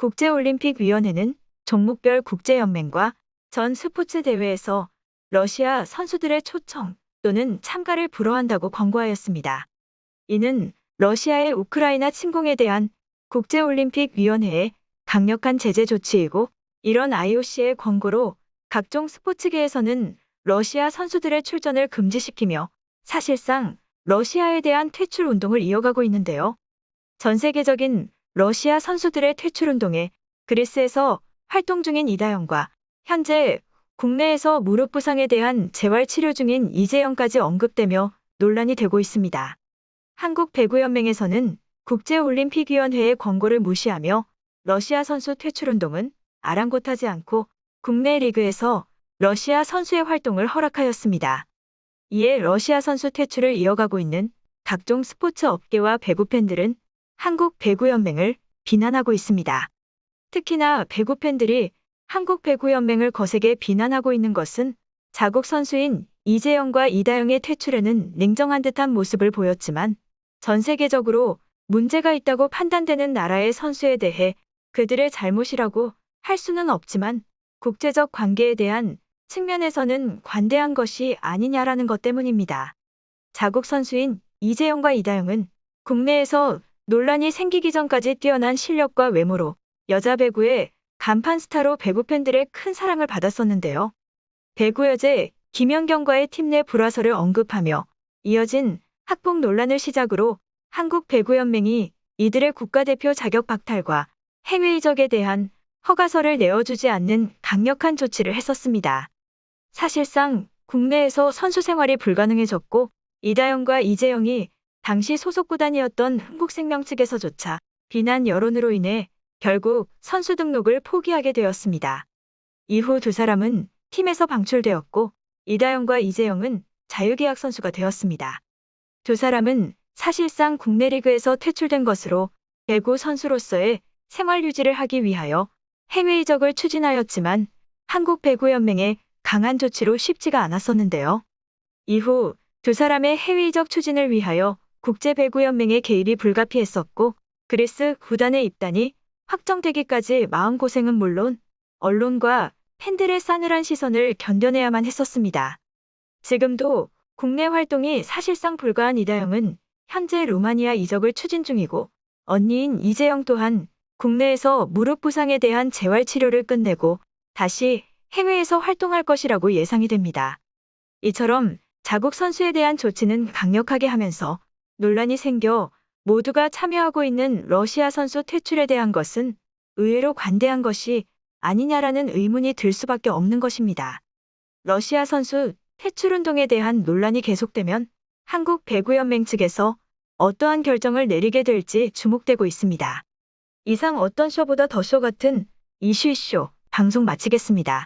국제올림픽위원회는 종목별 국제연맹과 전 스포츠 대회에서 러시아 선수들의 초청 또는 참가를 불허한다고 권고하였습니다. 이는 러시아의 우크라이나 침공에 대한 국제올림픽위원회의 강력한 제재 조치이고, 이런 IOC의 권고로 각종 스포츠계에서는 러시아 선수들의 출전을 금지시키며 사실상 러시아에 대한 퇴출 운동을 이어가고 있는데요. 전 세계적인 러시아 선수들의 퇴출 운동에 그리스에서 활동 중인 이다영과 현재 국내에서 무릎 부상에 대한 재활 치료 중인 이재영까지 언급되며 논란이 되고 있습니다. 한국배구연맹에서는 국제올림픽위원회의 권고를 무시하며 러시아 선수 퇴출 운동은 아랑곳하지 않고 국내 리그에서 러시아 선수의 활동을 허락하였습니다. 이에 러시아 선수 퇴출을 이어가고 있는 각종 스포츠 업계와 배구 팬들은 한국배구연맹을 비난하고 있습니다. 특히나 배구 팬들이 한국배구연맹을 거세게 비난하고 있는 것은 자국 선수인 이재영과 이다영의 퇴출에는 냉정한 듯한 모습을 보였지만, 전 세계적으로 문제가 있다고 판단되는 나라의 선수에 대해 그들의 잘못이라고 할 수는 없지만 국제적 관계에 대한 측면에서는 관대한 것이 아니냐라는 것 때문입니다. 자국 선수인 이재영과 이다영은 국내에서 논란이 생기기 전까지 뛰어난 실력과 외모로 여자 배구의 간판 스타로 배구 팬들의 큰 사랑을 받았었는데요. 배구 여제 김연경과의 팀 내 불화설을 언급하며 이어진 학폭 논란을 시작으로 한국배구연맹이 이들의 국가대표 자격 박탈과 해외 이적에 대한 허가서를 내어주지 않는 강력한 조치를 했었습니다. 사실상 국내에서 선수 생활이 불가능해졌고, 이다영과 이재영이 당시 소속 구단이었던 흥국생명 측에서조차 비난 여론으로 인해 결국 선수 등록을 포기하게 되었습니다. 이후 두 사람은 팀에서 방출되었고, 이다영과 이재영은 자유계약 선수가 되었습니다. 두 사람은 사실상 국내 리그에서 퇴출된 것으로 배구 선수로서의 생활 유지를 하기 위하여 해외 이적을 추진하였지만 한국배구연맹의 강한 조치로 쉽지가 않았었는데요. 이후 두 사람의 해외 이적 추진을 위하여 국제배구연맹의 개입이 불가피했었고, 그리스 구단의 입단이 확정되기까지 마음고생은 물론 언론과 팬들의 싸늘한 시선을 견뎌내야만 했었습니다. 지금도 국내 활동이 사실상 불가한 이다영은 현재 루마니아 이적을 추진 중이고, 언니인 이재영 또한 국내에서 무릎 부상에 대한 재활 치료를 끝내고 다시 해외에서 활동할 것이라고 예상이 됩니다. 이처럼 자국 선수에 대한 조치는 강력하게 하면서 논란이 생겨 모두가 참여하고 있는 러시아 선수 퇴출에 대한 것은 의외로 관대한 것이 아니냐라는 의문이 들 수밖에 없는 것입니다. 러시아 선수 퇴출 운동에 대한 논란이 계속되면 한국배구연맹 측에서 어떠한 결정을 내리게 될지 주목되고 있습니다. 이상 어떤 쇼보다 더 쇼 같은 이슈 방송 마치겠습니다.